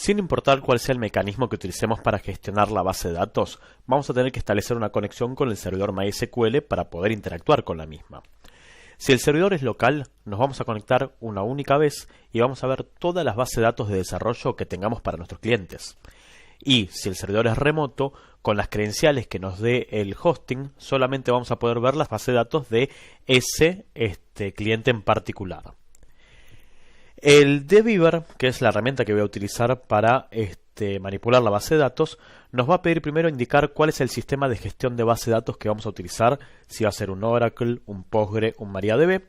Sin importar cuál sea el mecanismo que utilicemos para gestionar la base de datos, vamos a tener que establecer una conexión con el servidor MySQL para poder interactuar con la misma. Si el servidor es local, nos vamos a conectar una única vez y vamos a ver todas las bases de datos de desarrollo que tengamos para nuestros clientes. Y si el servidor es remoto, con las credenciales que nos dé el hosting, solamente vamos a poder ver las bases de datos de ese cliente en particular. El dbeaver, que es la herramienta que voy a utilizar para manipular la base de datos, nos va a pedir primero indicar cuál es el sistema de gestión de base de datos que vamos a utilizar, si va a ser un Oracle, un Postgre, un MariaDB,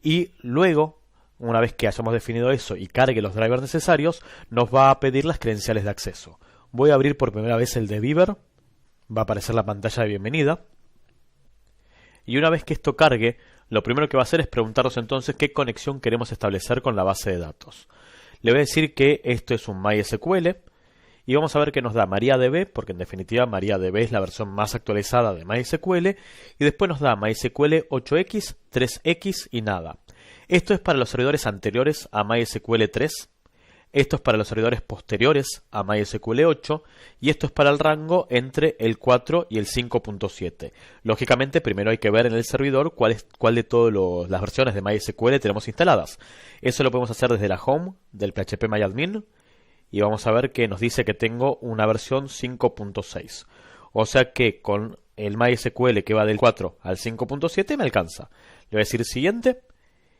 y luego, una vez que hayamos definido eso y cargue los drivers necesarios, nos va a pedir las credenciales de acceso. Voy a abrir por primera vez el dbeaver, va a aparecer la pantalla de bienvenida, y una vez que esto cargue, lo primero que va a hacer es preguntarnos entonces qué conexión queremos establecer con la base de datos. Le voy a decir que esto es un MySQL y vamos a ver que nos da MariaDB, porque en definitiva MariaDB es la versión más actualizada de MySQL, y después nos da MySQL 8X, 3X y nada. Esto es para los servidores anteriores a MySQL 3. Esto es para los servidores posteriores a MySQL 8 y esto es para el rango entre el 4 y el 5.7. Lógicamente, primero hay que ver en el servidor cuál de todas las versiones de MySQL tenemos instaladas. Eso lo podemos hacer desde la home del phpMyAdmin y vamos a ver que nos dice que tengo una versión 5.6. O sea que con el MySQL que va del 4 al 5.7 me alcanza. Le voy a decir siguiente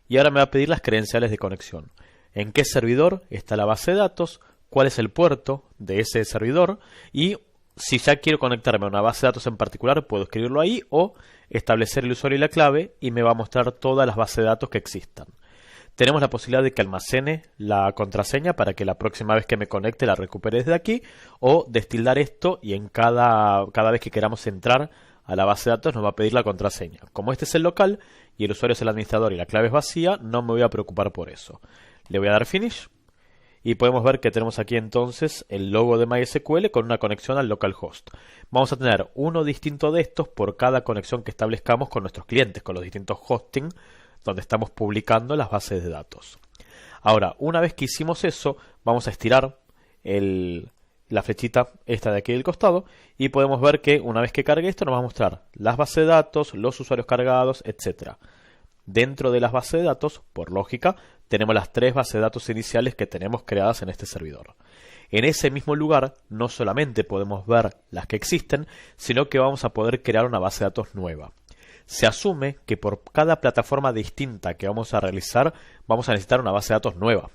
y ahora me va a pedir las credenciales de conexión. En qué servidor está la base de datos, cuál es el puerto de ese servidor y si ya quiero conectarme a una base de datos en particular puedo escribirlo ahí o establecer el usuario y la clave y me va a mostrar todas las bases de datos que existan. Tenemos la posibilidad de que almacene la contraseña para que la próxima vez que me conecte la recupere desde aquí o destildar esto y en cada vez que queramos entrar a la base de datos nos va a pedir la contraseña. Como este es el local y el usuario es el administrador y la clave es vacía, no me voy a preocupar por eso. Le voy a dar Finish y podemos ver que tenemos aquí entonces el logo de MySQL con una conexión al localhost. Vamos a tener uno distinto de estos por cada conexión que establezcamos con nuestros clientes, con los distintos hosting donde estamos publicando las bases de datos. Ahora, una vez que hicimos eso, vamos a estirar la flechita esta de aquí del costado y podemos ver que una vez que cargue esto nos va a mostrar las bases de datos, los usuarios cargados, etc. Dentro de las bases de datos, por lógica, tenemos las 3 bases de datos iniciales que tenemos creadas en este servidor. En ese mismo lugar no solamente podemos ver las que existen, sino que vamos a poder crear una base de datos nueva. Se asume que por cada plataforma distinta que vamos a realizar, vamos a necesitar una base de datos nueva.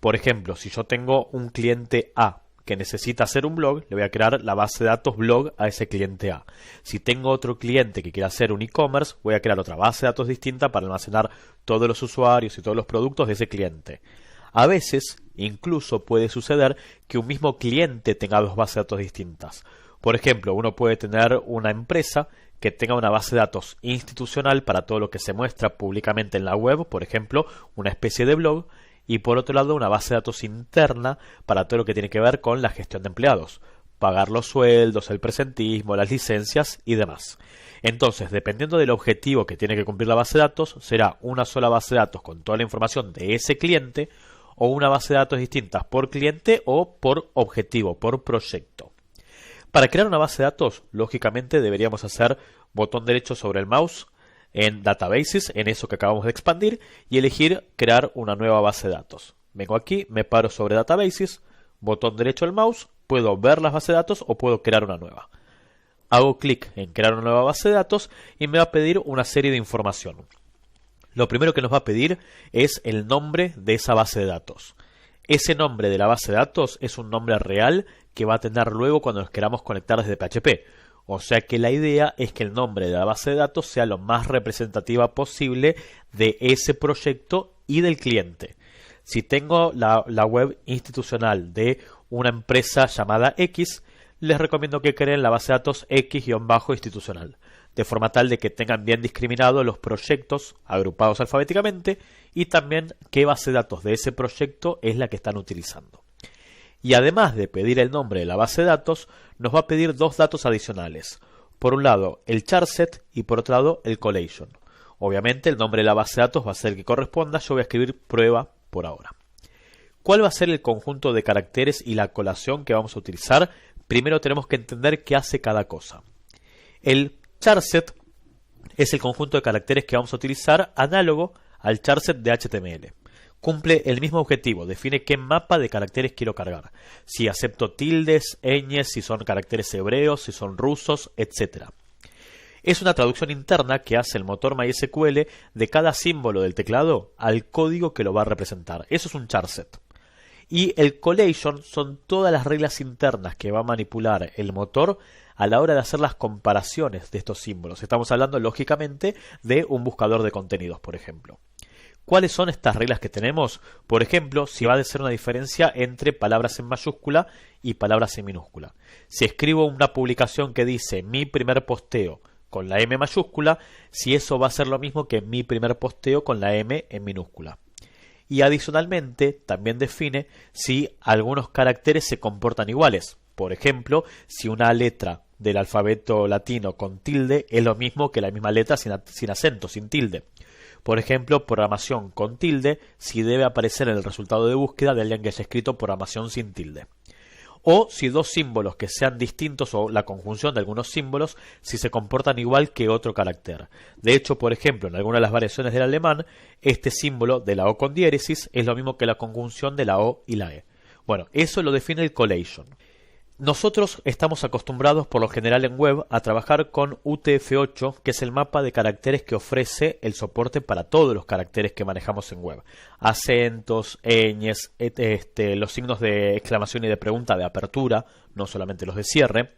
Por ejemplo, si yo tengo un cliente A que necesita hacer un blog, le voy a crear la base de datos blog a ese cliente A. Si tengo otro cliente que quiera hacer un e-commerce, voy a crear otra base de datos distinta para almacenar todos los usuarios y todos los productos de ese cliente. A veces, incluso puede suceder que un mismo cliente tenga 2 bases de datos distintas. Por ejemplo, uno puede tener una empresa que tenga una base de datos institucional para todo lo que se muestra públicamente en la web, por ejemplo, una especie de blog, y por otro lado una base de datos interna para todo lo que tiene que ver con la gestión de empleados, pagar los sueldos, el presentismo, las licencias y demás. Entonces, dependiendo del objetivo que tiene que cumplir la base de datos, será una sola base de datos con toda la información de ese cliente o una base de datos distintas por cliente o por objetivo, por proyecto. Para crear una base de datos, lógicamente deberíamos hacer botón derecho sobre el mouse en Databases, en eso que acabamos de expandir, y elegir crear una nueva base de datos. Vengo aquí, me paro sobre Databases, botón derecho del mouse, puedo ver las bases de datos o puedo crear una nueva. Hago clic en crear una nueva base de datos y me va a pedir una serie de información. Lo primero que nos va a pedir es el nombre de esa base de datos. Ese nombre de la base de datos es un nombre real que va a tener luego cuando nos queramos conectar desde PHP. O sea que la idea es que el nombre de la base de datos sea lo más representativa posible de ese proyecto y del cliente. Si tengo la web institucional de una empresa llamada X, les recomiendo que creen la base de datos X-institucional, de forma tal de que tengan bien discriminados los proyectos agrupados alfabéticamente y también qué base de datos de ese proyecto es la que están utilizando. Y además de pedir el nombre de la base de datos, nos va a pedir 2 datos adicionales. Por un lado, el charset y por otro lado, el collation. Obviamente, el nombre de la base de datos va a ser el que corresponda. Yo voy a escribir prueba por ahora. ¿Cuál va a ser el conjunto de caracteres y la colación que vamos a utilizar? Primero tenemos que entender qué hace cada cosa. El charset es el conjunto de caracteres que vamos a utilizar análogo al charset de HTML. Cumple el mismo objetivo, define qué mapa de caracteres quiero cargar. Si acepto tildes, ñes, si son caracteres hebreos, si son rusos, etc. Es una traducción interna que hace el motor MySQL de cada símbolo del teclado al código que lo va a representar. Eso es un charset. Y el collation son todas las reglas internas que va a manipular el motor a la hora de hacer las comparaciones de estos símbolos. Estamos hablando, lógicamente, de un buscador de contenidos, por ejemplo. ¿Cuáles son estas reglas que tenemos? Por ejemplo, si va a ser una diferencia entre palabras en mayúscula y palabras en minúscula. Si escribo una publicación que dice mi primer posteo con la M mayúscula, si eso va a ser lo mismo que mi primer posteo con la M en minúscula. Y adicionalmente también define si algunos caracteres se comportan iguales. Por ejemplo, si una letra del alfabeto latino con tilde es lo mismo que la misma letra sin acento, sin tilde. Por ejemplo, programación con tilde, si debe aparecer en el resultado de búsqueda de alguien que haya escrito programación sin tilde. O si dos símbolos que sean distintos o la conjunción de algunos símbolos, si se comportan igual que otro carácter. De hecho, por ejemplo, en algunas de las variaciones del alemán, este símbolo de la O con diéresis es lo mismo que la conjunción de la O y la E. Bueno, eso lo define el collation. Nosotros estamos acostumbrados por lo general en web a trabajar con UTF-8, que es el mapa de caracteres que ofrece el soporte para todos los caracteres que manejamos en web. Acentos, ñes, los signos de exclamación y de pregunta de apertura, no solamente los de cierre.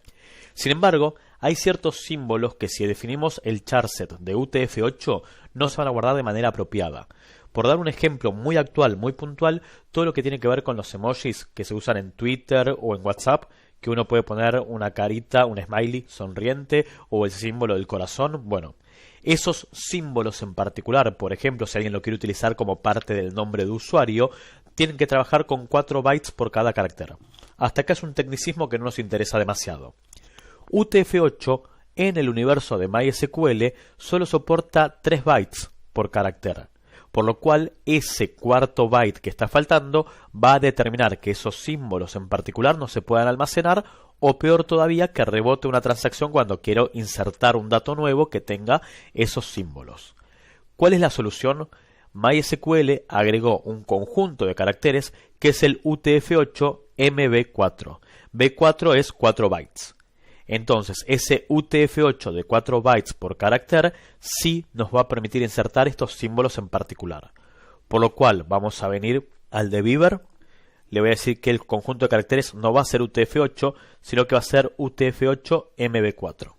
Sin embargo, hay ciertos símbolos que si definimos el charset de UTF-8 no se van a guardar de manera apropiada. Por dar un ejemplo muy actual, muy puntual, todo lo que tiene que ver con los emojis que se usan en Twitter o en WhatsApp, que uno puede poner una carita, un smiley sonriente o el símbolo del corazón. Bueno, esos símbolos en particular, por ejemplo, si alguien lo quiere utilizar como parte del nombre de usuario, tienen que trabajar con 4 bytes por cada carácter. Hasta acá es un tecnicismo que no nos interesa demasiado. UTF-8 en el universo de MySQL solo soporta 3 bytes por carácter, por lo cual ese cuarto byte que está faltando va a determinar que esos símbolos en particular no se puedan almacenar, o peor todavía, que rebote una transacción cuando quiero insertar un dato nuevo que tenga esos símbolos. ¿Cuál es la solución? MySQL agregó un conjunto de caracteres que es el UTF-8 MB4. B4 es 4 bytes. Entonces, ese UTF-8 de 4 bytes por carácter sí nos va a permitir insertar estos símbolos en particular. Por lo cual, vamos a venir al de Beaver. Le voy a decir que el conjunto de caracteres no va a ser UTF-8, sino que va a ser UTF-8 MB4.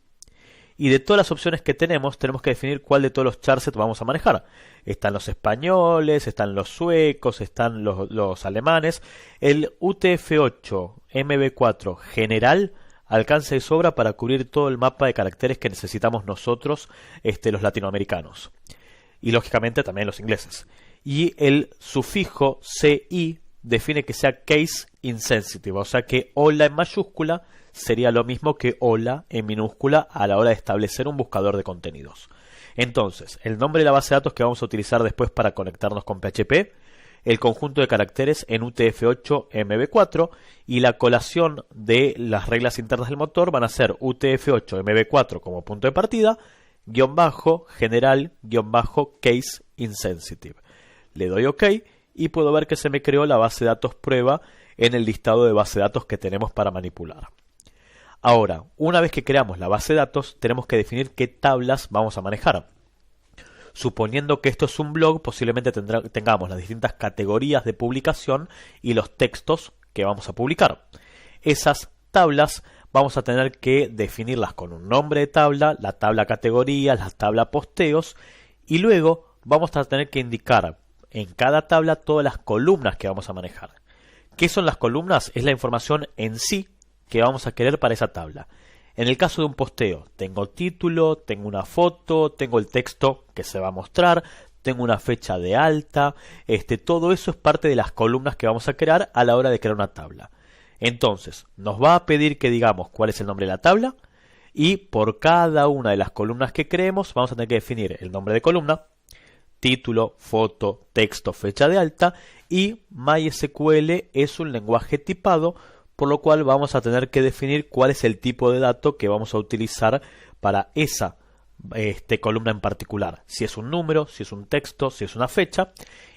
Y de todas las opciones que tenemos que definir cuál de todos los charsets vamos a manejar. Están los españoles, están los suecos, están los alemanes. El UTF-8 MB4 general alcanza y sobra para cubrir todo el mapa de caracteres que necesitamos nosotros, los latinoamericanos. Y lógicamente también los ingleses. Y el sufijo CI define que sea case insensitive, o sea que hola en mayúscula sería lo mismo que hola en minúscula a la hora de establecer un buscador de contenidos. Entonces, el nombre de la base de datos que vamos a utilizar después para conectarnos con PHP, el conjunto de caracteres en UTF-8 MB4 y la colación de las reglas internas del motor van a ser UTF-8 MB4 como punto de partida, guión bajo, general, guión bajo, case insensitive. Le doy OK y puedo ver que se me creó la base de datos prueba en el listado de base de datos que tenemos para manipular. Ahora, una vez que creamos la base de datos, tenemos que definir qué tablas vamos a manejar. Suponiendo que esto es un blog, posiblemente tengamos las distintas categorías de publicación y los textos que vamos a publicar. Esas tablas vamos a tener que definirlas con un nombre de tabla, la tabla categorías, la tabla posteos, y luego vamos a tener que indicar en cada tabla todas las columnas que vamos a manejar. ¿Qué son las columnas? Es la información en sí que vamos a querer para esa tabla. En el caso de un posteo, tengo título, tengo una foto, tengo el texto que se va a mostrar, tengo una fecha de alta, todo eso es parte de las columnas que vamos a crear a la hora de crear una tabla. Entonces, nos va a pedir que digamos cuál es el nombre de la tabla y por cada una de las columnas que creemos vamos a tener que definir el nombre de columna, título, foto, texto, fecha de alta, y MySQL es un lenguaje tipado, por lo cual vamos a tener que definir cuál es el tipo de dato que vamos a utilizar para esa columna en particular, si es un número, si es un texto, si es una fecha,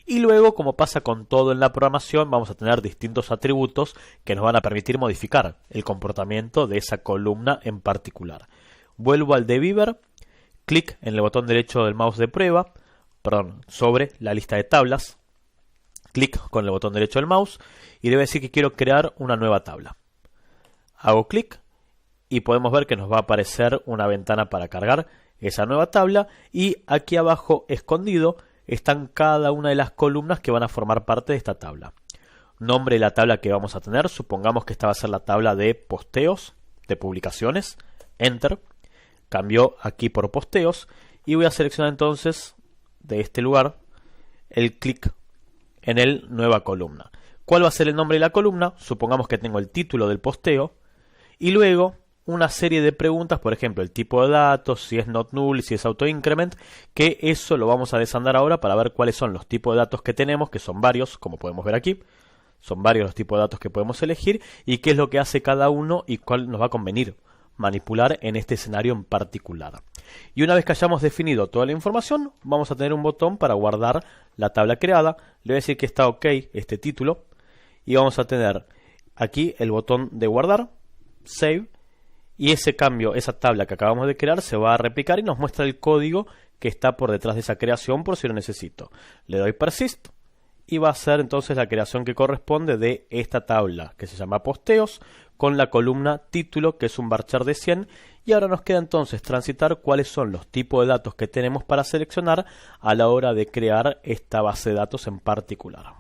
y luego, como pasa con todo en la programación, vamos a tener distintos atributos que nos van a permitir modificar el comportamiento de esa columna en particular. Vuelvo al de Beaver, clic en el botón derecho del mouse de prueba, sobre la lista de tablas, clic con el botón derecho del mouse y debe decir que quiero crear una nueva tabla. Hago clic y podemos ver que nos va a aparecer una ventana para cargar esa nueva tabla, y aquí abajo escondido están cada una de las columnas que van a formar parte de esta tabla. Nombre de la tabla que vamos a tener, supongamos que esta va a ser la tabla de posteos, de publicaciones, Enter, cambio aquí por posteos y voy a seleccionar entonces de este lugar el clic en el nueva columna. ¿Cuál va a ser el nombre de la columna? Supongamos que tengo el título del posteo y luego una serie de preguntas, por ejemplo, el tipo de datos, si es not null, si es auto increment, que eso lo vamos a desandar ahora para ver cuáles son los tipos de datos que tenemos, que son varios, como podemos ver aquí. Son varios los tipos de datos que podemos elegir y qué es lo que hace cada uno y cuál nos va a convenir manipular en este escenario en particular. Y una vez que hayamos definido toda la información, vamos a tener un botón para guardar la tabla creada. Le voy a decir que está ok este título y vamos a tener aquí el botón de guardar, save, y ese cambio, esa tabla que acabamos de crear se va a replicar y nos muestra el código que está por detrás de esa creación por si lo necesito. Le doy persist y va a ser entonces la creación que corresponde de esta tabla que se llama posteos con la columna título, que es un varchar de 100, y ahora nos queda entonces transitar cuáles son los tipos de datos que tenemos para seleccionar a la hora de crear esta base de datos en particular.